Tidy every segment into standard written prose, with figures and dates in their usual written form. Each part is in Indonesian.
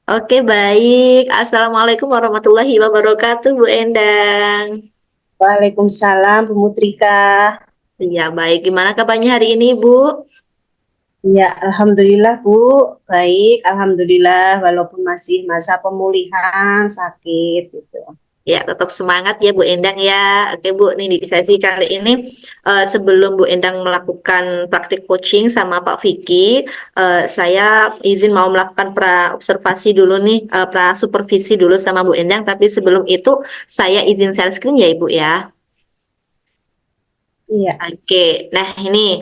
Oke, baik. Assalamualaikum warahmatullahi wabarakatuh, Bu Endang. Waalaikumsalam, Bu Mutrika. Iya, baik. Gimana kabarnya hari ini, Bu? Ya, alhamdulillah, Bu. Baik, alhamdulillah. Walaupun masih masa pemulihan, sakit gitu. Ya, tetap semangat ya, Bu Endang ya. Oke, Bu, nih di sesi kali ini, sebelum Bu Endang melakukan praktik coaching sama Pak Vicky, saya izin mau melakukan pra observasi dulu nih, pra supervisi dulu sama Bu Endang. Tapi sebelum itu, saya izin share screen ya, Ibu ya. Iya, Oke, nah ini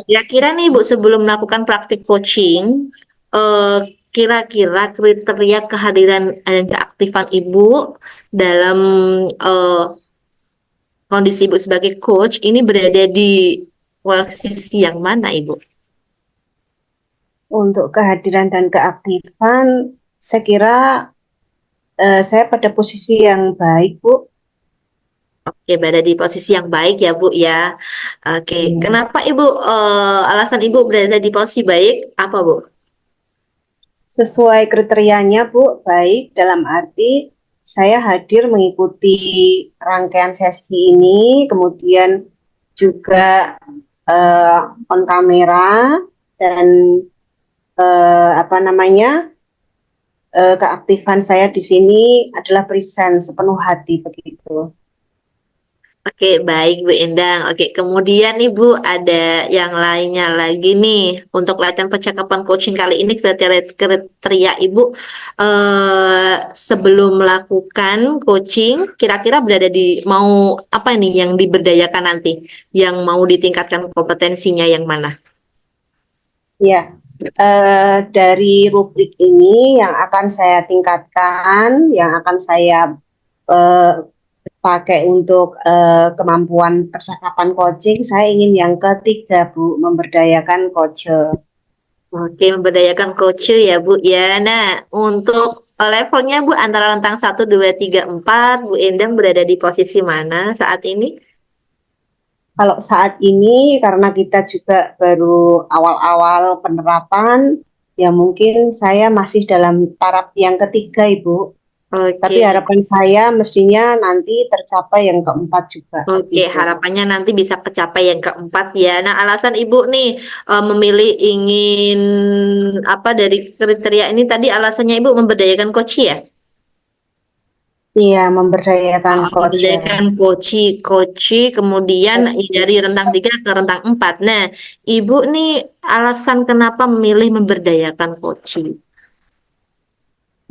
kira-kira nih Bu, sebelum melakukan praktik coaching, eh, kira-kira kriteria kehadiran dan keaktifan Ibu dalam eh, kondisi Ibu sebagai coach ini berada di posisi yang mana, Ibu? untuk kehadiran dan keaktifan, saya kira saya pada posisi yang baik, Bu. Oke, berada di posisi yang baik ya, Bu ya. Oke, Iya. kenapa Ibu, alasan Ibu berada di posisi baik apa, Bu? Sesuai kriterianya, Bu, baik dalam arti saya hadir mengikuti rangkaian sesi ini, kemudian juga eh, on kamera dan apa namanya keaktifan saya di sini adalah present sepenuh hati begitu. Oke, baik Bu Endang. Oke, kemudian nih Bu, ada yang lainnya lagi nih. Untuk latihan percakapan coaching kali ini kriteria Ibu sebelum melakukan coaching, kira-kira berada di mau apa nih yang diberdayakan nanti? Yang mau ditingkatkan kompetensinya yang mana? Ya, dari rubrik ini yang akan saya tingkatkan, yang akan saya eh, pakai untuk kemampuan percakapan coaching, saya ingin yang ketiga, Bu, memberdayakan coach. Oke, memberdayakan coach ya Bu ya. Nah, untuk levelnya Bu antara rentang 1, 2, 3, 4, Bu Endang berada di posisi mana saat ini? Kalau saat ini karena kita juga baru awal-awal penerapan, ya mungkin saya masih dalam taraf yang ketiga, Ibu. Tapi Oke, harapan saya mestinya nanti tercapai yang keempat juga, oke, begitu. harapannya nanti bisa kecapai yang keempat ya. Nah, alasan Ibu nih memilih ingin apa dari kriteria ini tadi alasannya Ibu memberdayakan coach ya? Iya, memberdayakan coach. Memberdayakan coach, kemudian dari rentang 3 ke rentang 4. Nah, Ibu nih alasan kenapa memilih memberdayakan coach?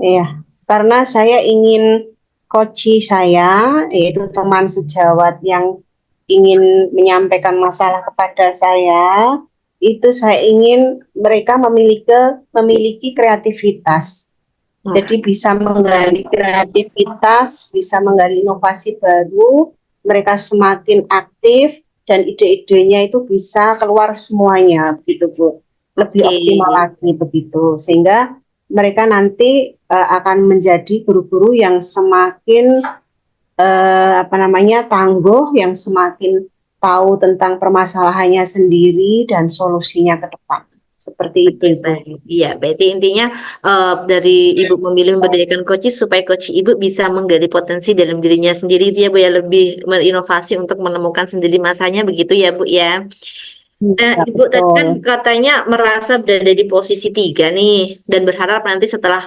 Iya, karena saya ingin coach saya, yaitu teman sejawat yang ingin menyampaikan masalah kepada saya, itu saya ingin mereka memiliki kreativitas. Jadi bisa menggali kreativitas, bisa menggali inovasi baru, mereka semakin aktif dan ide-idenya itu bisa keluar semuanya, begitu Bu. Lebih Oke, optimal lagi begitu, sehingga mereka nanti akan menjadi guru-guru yang semakin apa namanya tangguh, yang semakin tahu tentang permasalahannya sendiri dan solusinya ke depan. Seperti itu, oke, Ibu. baik. Iya, berarti intinya dari Ibu memilih memberdayakan coach supaya coach Ibu bisa menggali potensi dalam dirinya sendiri, dia Bu ya lebih berinovasi untuk menemukan sendiri masanya begitu ya Bu ya. Nah, Iya, Ibu tadi betul. kan katanya merasa berada di posisi 3 nih dan berharap nanti setelah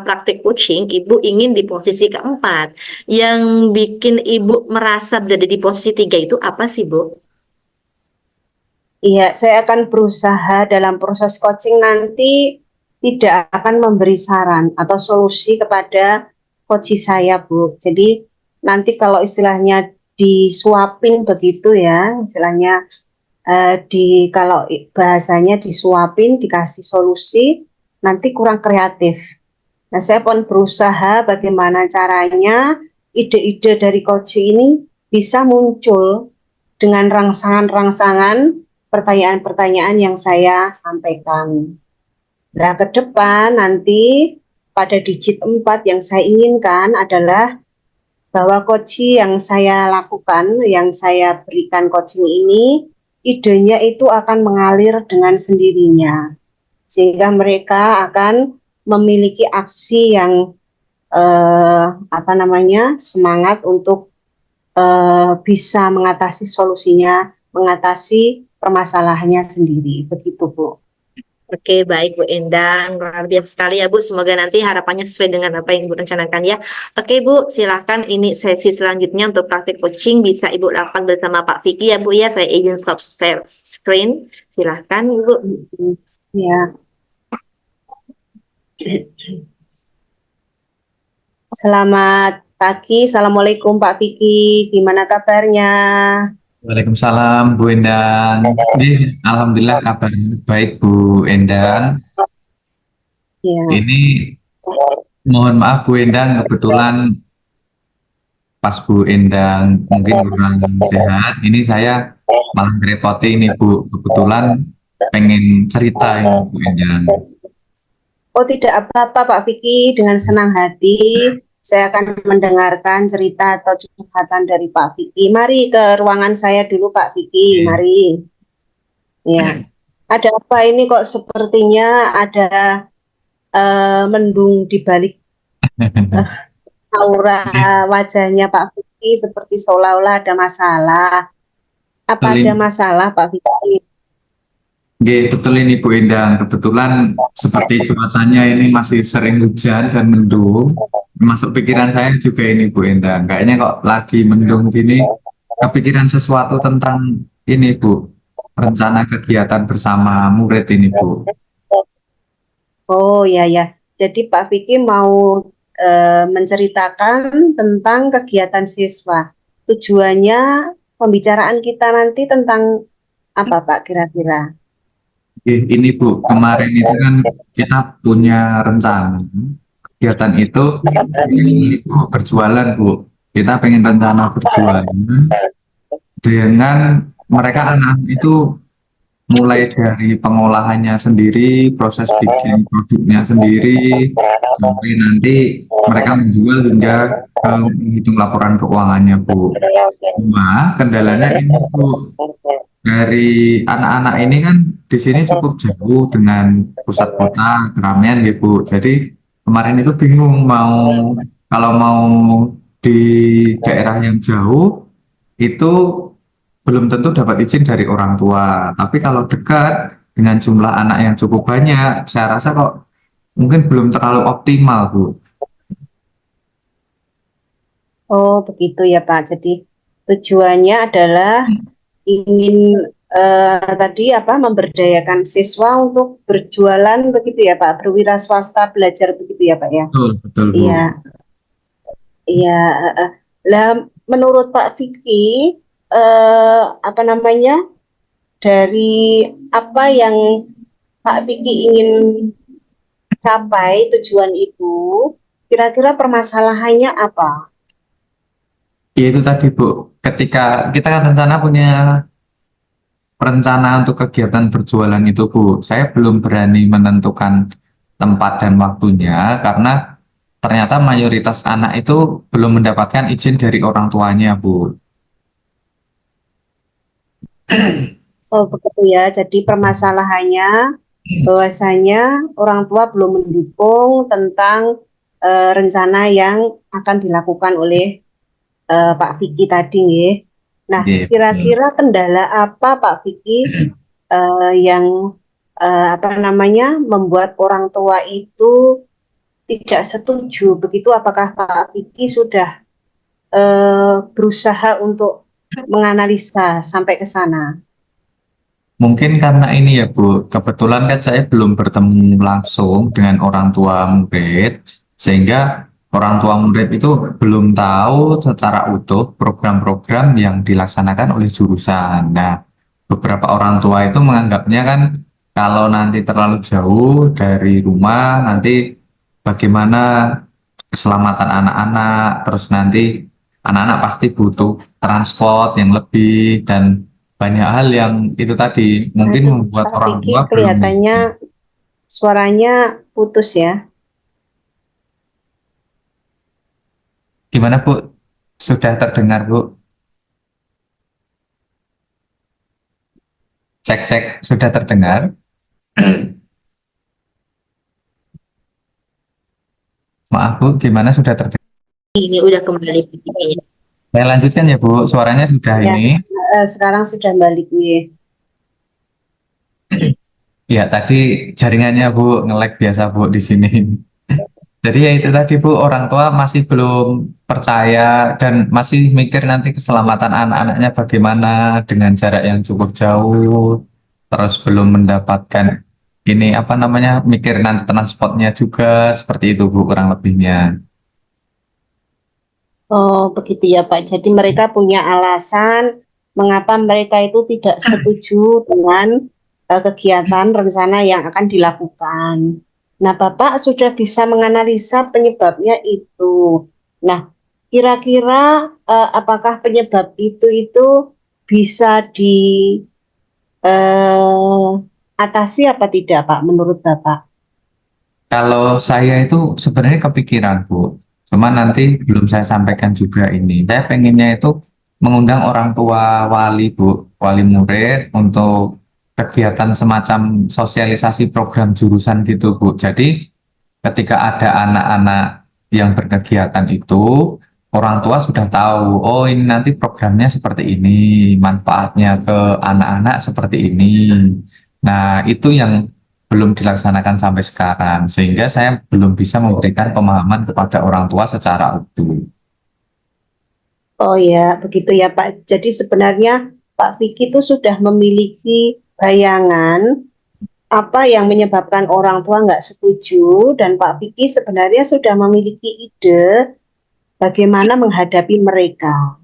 praktik coaching Ibu ingin di posisi keempat. Yang bikin Ibu merasa berada di posisi 3 itu apa sih, Bu? Iya, saya akan berusaha dalam proses coaching nanti tidak akan memberi saran atau solusi kepada coach saya, Bu. Jadi nanti kalau istilahnya disuapin begitu ya, istilahnya kalau bahasanya disuapin, dikasih solusi, nanti kurang kreatif. Nah, saya pun berusaha bagaimana caranya ide-ide dari coach ini bisa muncul dengan rangsangan-rangsangan pertanyaan-pertanyaan yang saya sampaikan. Nah, ke depan nanti pada digit 4 yang saya inginkan adalah bahwa coaching yang saya lakukan, yang saya berikan coaching ini, idenya itu akan mengalir dengan sendirinya. Sehingga mereka akan memiliki aksi yang semangat untuk bisa mengatasi solusinya, mengatasi permasalahannya sendiri. Begitu, Bu. Oke, baik Bu Endang, luar biasa sekali ya Bu. Semoga nanti harapannya sesuai dengan apa yang Ibu rencanakan ya. Oke Bu, silakan ini sesi selanjutnya untuk praktik coaching bisa Ibu lakukan bersama Pak Vicky ya Bu ya. Saya izin stop share screen. Silakan Ibu. Ya, selamat pagi, Assalamualaikum Pak Vicky, gimana kabarnya? Waalaikumsalam Bu Endang. Alhamdulillah kabarnya baik Bu Endang. Ya, Ini mohon maaf Bu Endang, kebetulan pas Bu Endang mungkin kurang sehat. Ini saya malah ngerepoti ini Bu. Kebetulan pengen cerita ini Bu Endang. oh tidak apa-apa Pak Vicky, dengan senang hati saya akan mendengarkan cerita atau curhatan dari Pak Vicky. Mari ke ruangan saya dulu Pak Vicky, Oke. mari. Ya, ada apa ini kok sepertinya ada mendung di balik aura wajahnya Pak Vicky seperti seolah-olah ada masalah. Apa Betul ada ini, masalah Pak Vicky? betul ini Bu Endang. Kebetulan seperti cuacanya ini masih sering hujan dan mendung. Masuk pikiran saya juga ini Bu Endang. Kayaknya kok lagi mendung gini, kepikiran sesuatu tentang ini Bu, rencana kegiatan bersama murid ini Bu. Oh ya ya. Jadi Pak Vicky mau menceritakan tentang kegiatan siswa. Tujuannya pembicaraan kita nanti tentang apa Pak kira-kira? Ini Bu, kemarin itu kan kita punya rencana kegiatan itu Bu, berjualan Bu. Kita pengen rencana berjualan dengan mereka anak itu mulai dari pengolahannya sendiri, proses bikin produknya sendiri, sampai nanti mereka menjual hingga menghitung laporan keuangannya, Bu. Cuma kendalanya ini, Bu, dari anak-anak ini kan di sini cukup jauh dengan pusat kota, keramaian, ya, Bu. Jadi kemarin itu bingung kalau mau di daerah yang jauh itu belum tentu dapat izin dari orang tua. Tapi kalau dekat dengan jumlah anak yang cukup banyak, saya rasa kok mungkin belum terlalu optimal, Bu. Oh begitu ya Pak. Jadi tujuannya adalah ingin tadi apa memberdayakan siswa untuk berjualan begitu ya Pak, berwira swasta belajar begitu ya Pak ya. Betul, betul, Bu. Iya, iya. Lah menurut Pak Vicky apa namanya dari apa yang Pak Vicky ingin capai tujuan itu, kira-kira permasalahannya apa? Ya itu tadi, Bu. Ketika kita kan rencana punya rencana untuk kegiatan berjualan itu, Bu, saya belum berani menentukan tempat dan waktunya karena ternyata mayoritas anak itu belum mendapatkan izin dari orang tuanya, Bu. Oh begitu ya. Jadi permasalahannya bahwasanya orang tua belum mendukung tentang rencana yang akan dilakukan oleh Pak Vicky tadi nggih. Nah, Iya, betul. kira-kira kendala apa Pak Vicky yang apa namanya membuat orang tua itu tidak setuju? Begitu apakah Pak Vicky sudah berusaha untuk menganalisa sampai ke sana? Mungkin karena ini ya Bu, kebetulan kan saya belum bertemu langsung dengan orang tua murid, sehingga orang tua murid itu belum tahu secara utuh program-program yang dilaksanakan oleh jurusan. Nah, beberapa orang tua itu menganggapnya kan kalau nanti terlalu jauh dari rumah, nanti bagaimana keselamatan anak-anak, terus nanti anak-anak pasti butuh transport yang lebih dan banyak hal yang itu tadi mungkin membuat Pak orang Vicky tua belum. kelihatannya suaranya putus ya. Gimana Bu? Sudah terdengar Bu? Cek cek sudah terdengar. Maaf Bu, gimana sudah terdengar? Ini udah kembali begini. Saya lanjutkan ya Bu, suaranya sudah Ya. ini. Sekarang sudah balik nih. Ya tadi jaringannya Bu nge-lag biasa Bu di sini. Jadi ya itu tadi Bu, orang tua masih belum percaya dan masih mikir nanti keselamatan anak-anaknya bagaimana dengan jarak yang cukup jauh, terus belum mendapatkan ini apa namanya, mikir nanti transportnya juga, seperti itu Bu kurang lebihnya. Oh, begitu ya Pak. Jadi mereka punya alasan mengapa mereka itu tidak setuju dengan kegiatan rencana yang akan dilakukan. Nah, Bapak sudah bisa menganalisa penyebabnya itu. Nah, kira-kira apakah penyebab itu bisa diatasi apa tidak, Pak, menurut Bapak? Kalau saya itu sebenarnya kepikiran Bu, cuma nanti belum saya sampaikan juga ini. Saya pengennya itu mengundang orang tua wali Bu, wali murid untuk kegiatan semacam sosialisasi program jurusan gitu Bu. Jadi ketika ada anak-anak yang berkegiatan itu, orang tua sudah tahu, oh ini nanti programnya seperti ini, manfaatnya ke anak-anak seperti ini. Nah, itu yang belum dilaksanakan sampai sekarang, sehingga saya belum bisa memberikan pemahaman kepada orang tua secara utuh. Oh ya, begitu ya Pak. Jadi sebenarnya Pak Vicky itu sudah memiliki bayangan apa yang menyebabkan orang tua nggak setuju, dan Pak Vicky sebenarnya sudah memiliki ide bagaimana menghadapi mereka.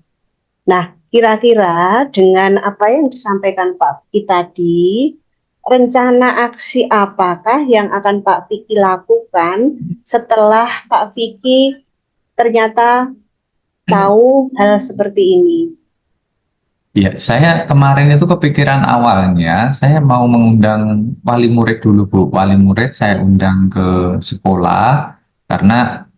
Nah, kira-kira dengan apa yang disampaikan Pak Vicky tadi, rencana aksi apakah yang akan Pak Vicky lakukan setelah Pak Vicky ternyata tahu hal seperti ini? Ya, saya kemarin itu kepikiran awalnya, saya mau mengundang wali murid dulu, Bu. Wali murid saya undang ke sekolah, karena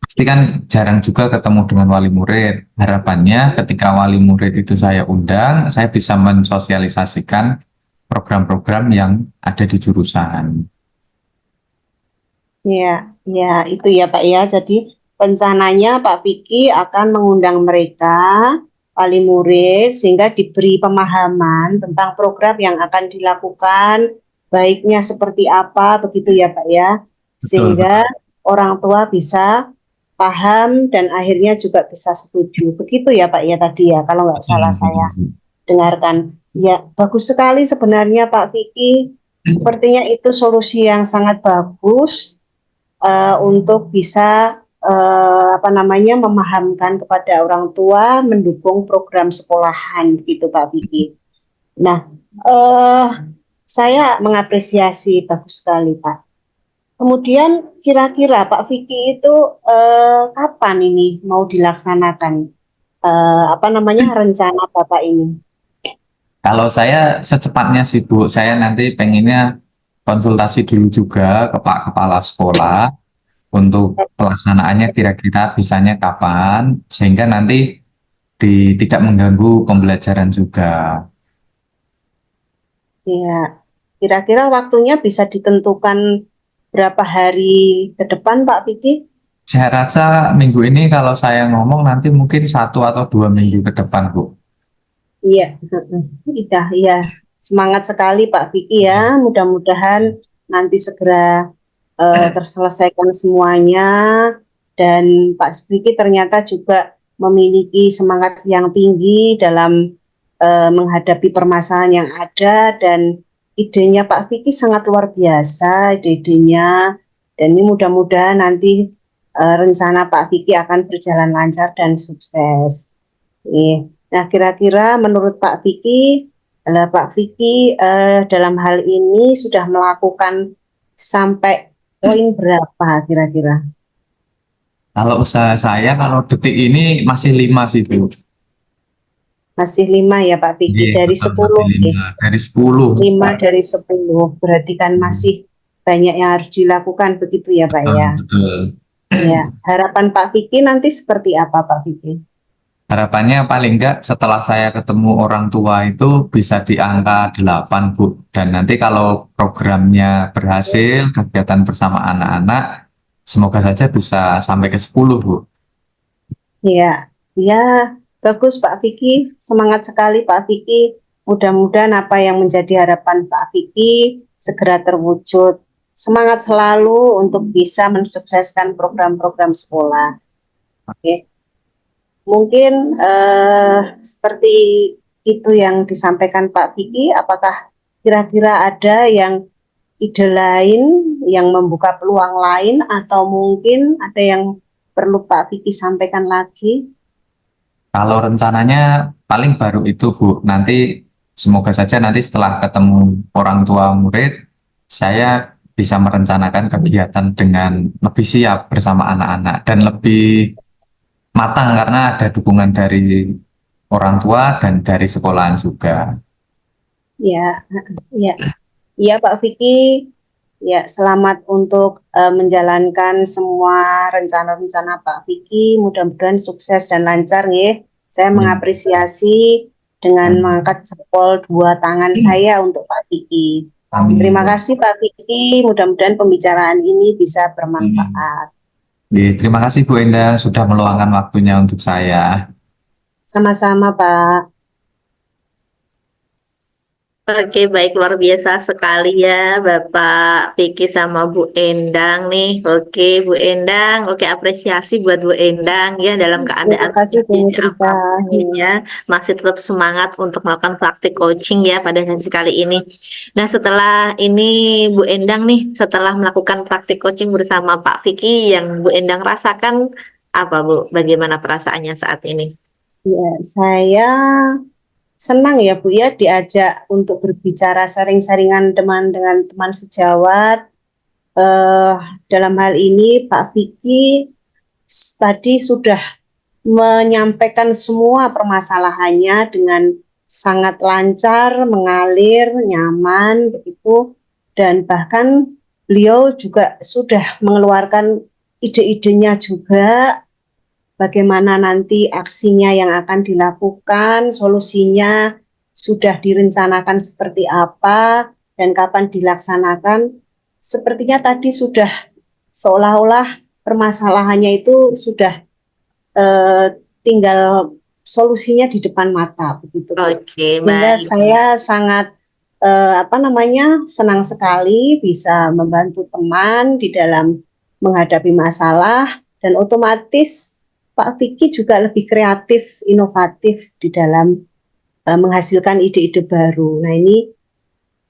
pasti kan jarang juga ketemu dengan wali murid. Harapannya ketika wali murid itu saya undang, saya bisa mensosialisasikan program-program yang ada di jurusan. Ya, ya itu ya Pak ya. Jadi rencananya Pak Vicky akan mengundang mereka, wali murid, sehingga diberi pemahaman tentang program yang akan dilakukan, baiknya seperti apa, begitu ya Pak ya. Betul, Sehingga orang tua bisa paham dan akhirnya juga bisa setuju. Begitu ya Pak ya tadi ya, kalau nggak betul, salah saya dengarkan. Ya, bagus sekali sebenarnya Pak Vicky. Sepertinya itu solusi yang sangat bagus untuk bisa apa namanya memahamkan kepada orang tua, mendukung program sekolahan gitu Pak Vicky. Nah, eh, saya mengapresiasi, bagus sekali Pak. Kemudian kira-kira Pak Vicky itu kapan ini mau dilaksanakan apa namanya rencana Bapak ini? Kalau saya secepatnya sih Bu, saya nanti pengennya konsultasi dulu juga ke Pak Kepala Sekolah untuk pelaksanaannya kira-kira bisanya kapan, sehingga nanti tidak mengganggu pembelajaran juga. Ya, kira-kira waktunya bisa ditentukan berapa hari ke depan Pak Vicky? Saya rasa minggu ini kalau saya ngomong nanti mungkin 1 atau 2 minggu ke depan Bu. Iya, iya, iya. Semangat sekali Pak Vicky ya. Mudah-mudahan nanti segera terselesaikan semuanya, dan Pak Vicky ternyata juga memiliki semangat yang tinggi dalam menghadapi permasalahan yang ada, dan idenya Pak Vicky sangat luar biasa, ide-idenya, dan ini mudah-mudahan nanti rencana Pak Vicky akan berjalan lancar dan sukses. Nah, kira-kira menurut Pak Vicky, Pak Vicky dalam hal ini sudah melakukan sampai poin berapa kira-kira? Kalau usaha saya kalau detik ini masih 5 sih Bu. Masih 5 ya Pak Vicky, Iya, dari betul, 10 masih nih. 5 dari 10. 5 dari 10, berarti kan masih banyak yang harus dilakukan, begitu ya Pak Betul, ya. betul. Ya, harapan Pak Vicky nanti seperti apa Pak Vicky? Harapannya paling enggak setelah saya ketemu orang tua itu bisa di angka 8 Bu. Dan nanti kalau programnya berhasil, kegiatan bersama anak-anak, semoga saja bisa sampai ke 10, Bu. Ya, ya, bagus Pak Vicky. Semangat sekali Pak Vicky. Mudah-mudahan apa yang menjadi harapan Pak Vicky segera terwujud. Semangat selalu untuk bisa mensukseskan program-program sekolah. Oke. Mungkin seperti itu yang disampaikan Pak Vicky. Apakah kira-kira ada yang ide lain yang membuka peluang lain, atau mungkin ada yang perlu Pak Vicky sampaikan lagi? Kalau rencananya paling baru itu, Bu. Nanti semoga saja nanti setelah ketemu orang tua murid, saya bisa merencanakan kegiatan dengan lebih siap bersama anak-anak dan lebih matang karena ada dukungan dari orang tua dan dari sekolahan juga. Ya, ya, ya Pak Vicky. Ya, selamat untuk menjalankan semua rencana-rencana Pak Vicky. Mudah-mudahan sukses dan lancar ya. Saya mengapresiasi dengan mengangkat jempol dua tangan saya untuk Pak Vicky. Amin. Terima kasih Pak Vicky. Mudah-mudahan pembicaraan ini bisa bermanfaat. Terima kasih Bu Endah sudah meluangkan waktunya untuk saya. Sama-sama Pak. Oke, baik, luar biasa sekali ya Bapak Vicky sama Bu Endang nih. Oke, Bu Endang, oke, apresiasi buat Bu Endang ya dalam Terima keadaan kasih Bu Mutrika. apapun ya, masih tetap semangat untuk melakukan praktik coaching ya pada sesi kali ini. Nah, setelah ini Bu Endang nih, setelah melakukan praktik coaching bersama Pak Vicky, yang Bu Endang rasakan apa Bu? Bagaimana perasaannya saat ini? Ya, saya senang ya Bu ya diajak untuk berbicara sharing-sharingan dengan teman sejawat. Dalam hal ini Pak Vicky tadi sudah menyampaikan semua permasalahannya dengan sangat lancar, mengalir, nyaman begitu, dan bahkan beliau juga sudah mengeluarkan ide-idenya juga, bagaimana nanti aksinya yang akan dilakukan, solusinya sudah direncanakan seperti apa, dan kapan dilaksanakan. Sepertinya tadi sudah seolah-olah permasalahannya itu sudah tinggal solusinya di depan mata begitu. Oke, Sehingga baik. saya sangat senang sekali bisa membantu teman di dalam menghadapi masalah, dan otomatis Pak Vicky juga lebih kreatif, inovatif di dalam menghasilkan ide-ide baru. Nah, ini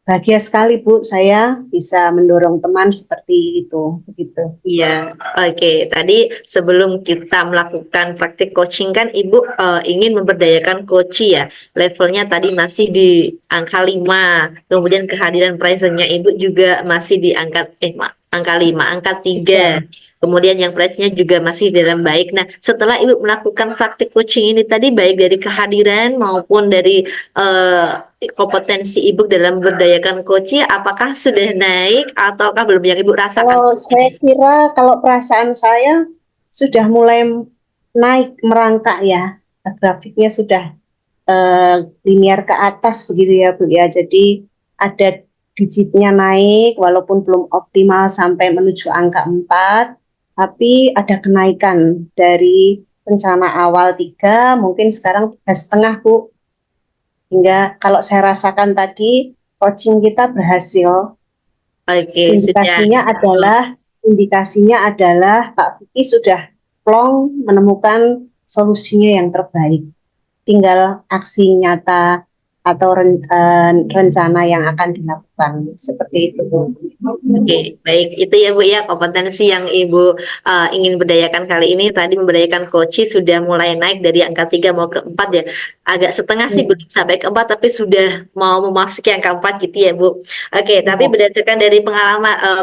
bahagia sekali Bu, saya bisa mendorong teman seperti itu, begitu. Iya, oke. Tadi sebelum kita melakukan praktik coaching kan Ibu ingin memberdayakan coach ya. Levelnya tadi masih di angka 5. Kemudian kehadiran presentnya Ibu juga masih di angka 5, angka 3. Kemudian yang price-nya juga masih dalam baik. Nah, setelah Ibu melakukan praktik coaching ini tadi baik dari kehadiran maupun dari kompetensi Ibu dalam berdayakan coach, apakah sudah naik ataukah belum yang Ibu rasakan? Kalau saya kira, kalau perasaan saya sudah mulai naik, merangkak ya, grafiknya sudah linear ke atas begitu ya Bu ya. Jadi ada digitnya naik walaupun belum optimal sampai menuju angka 4, tapi ada kenaikan dari rencana awal 3, mungkin sekarang 3,5 Bu. Hingga kalau saya rasakan tadi, coaching kita berhasil. Oke, Indikasinya adalah Pak Vicky sudah plong menemukan solusinya yang terbaik. Tinggal aksi nyata atau rencana yang akan dilakukan, seperti itu Bu. Oke, baik, itu ya Bu ya, kompetensi yang Ibu ingin berdayakan kali ini. Tadi memberdayakan coach sudah mulai naik dari angka 3 mau ke 4 ya. Agak setengah sih belum sampai ke 4, tapi sudah mau memasuki angka 4 gitu ya Bu. Oke, tapi berdasarkan dari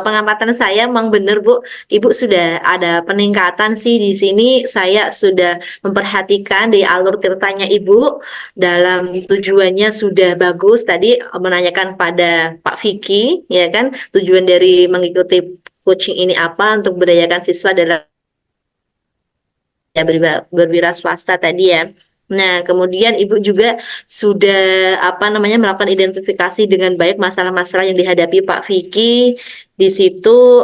pengamatan saya memang benar Bu, Ibu sudah ada peningkatan sih di sini. Saya sudah memperhatikan di alur ceritanya Ibu dalam tujuannya sudah bagus. Tadi menanyakan pada Pak Vicky ya kan, tujuan dari mengikuti coaching ini apa, untuk berdayakan siswa dalam ya berwira swasta tadi ya. Nah, kemudian Ibu juga sudah melakukan identifikasi dengan baik masalah-masalah yang dihadapi Pak Vicky. Di situ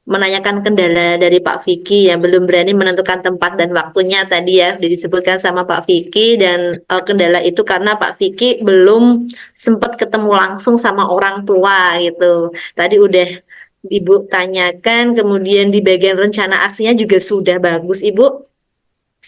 menanyakan kendala dari Pak Vicky ya, belum berani menentukan tempat dan waktunya tadi ya disebutkan sama Pak Vicky, dan kendala itu karena Pak Vicky belum sempat ketemu langsung sama orang tua gitu. Tadi udah Ibu tanyakan, kemudian di bagian rencana aksinya juga sudah bagus Ibu.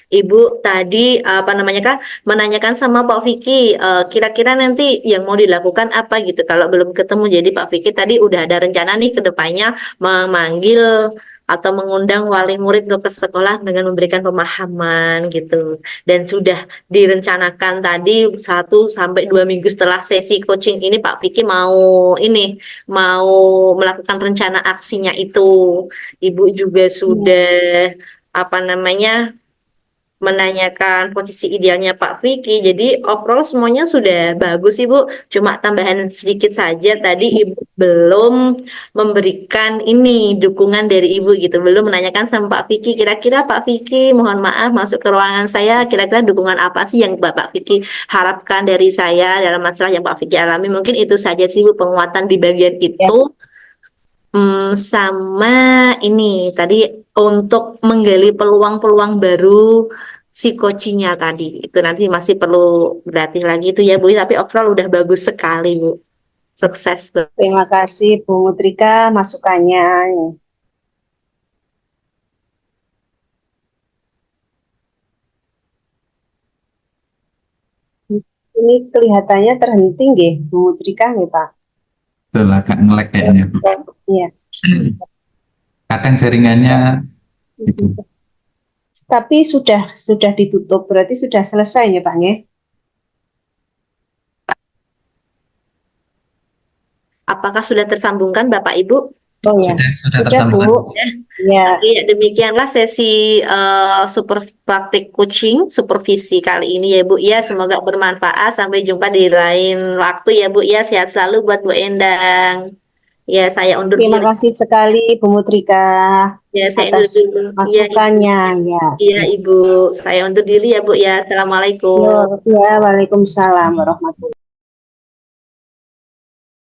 Ibu tadi apa namanya Kak, menanyakan sama Pak Vicky kira-kira nanti yang mau dilakukan apa gitu kalau belum ketemu. Jadi Pak Vicky tadi udah ada rencana nih ke depannya memanggil atau mengundang wali murid untuk ke sekolah dengan memberikan pemahaman gitu. Dan sudah direncanakan tadi 1 sampai 2 minggu setelah sesi coaching ini Pak Vicky mau melakukan rencana aksinya itu. Ibu juga sudah apa namanya menanyakan posisi idealnya Pak Vicky. Jadi overall semuanya sudah bagus Ibu. Cuma tambahan sedikit saja tadi Ibu belum memberikan ini dukungan dari Ibu gitu. Belum menanyakan sama Pak Vicky, kira-kira Pak Vicky mohon maaf masuk ke ruangan saya, kira-kira dukungan apa sih yang Bapak Vicky harapkan dari saya dalam masalah yang Pak Vicky alami. Mungkin itu saja sih Ibu penguatan di bagian itu. Sama ini tadi untuk menggali peluang-peluang baru si coachingnya tadi itu nanti masih perlu berlatih lagi itu ya Bu, tapi overall udah bagus sekali Bu, sukses Bu. Terima kasih Bu Mutrika masukannya. Ini kelihatannya terhenti nggih Bu Mutrika nggih Pak? Betul, agak nge-lag kayaknya Bu. Iya. Kadang jaringannya gitu. Tapi sudah ditutup, berarti sudah selesai ya Pak nggih? Apakah sudah tersambungkan Bapak Ibu? Oh ya, Sudah sudah Bu. tersambung. Ya, Oke, demikianlah sesi super praktik coaching supervisi kali ini ya Bu ya, semoga bermanfaat. Sampai jumpa di lain waktu ya Bu ya, sehat selalu buat Bu Endang. Ya, saya undur terima diri. kasih sekali Bu Mutrika Ya, saya undur atas diri. masukannya ya. Iya, Ibu. Saya undur diri ya, Bu ya. Assalamualaikum. Ya, Waalaikumsalam warahmatullahi wabarakatuh.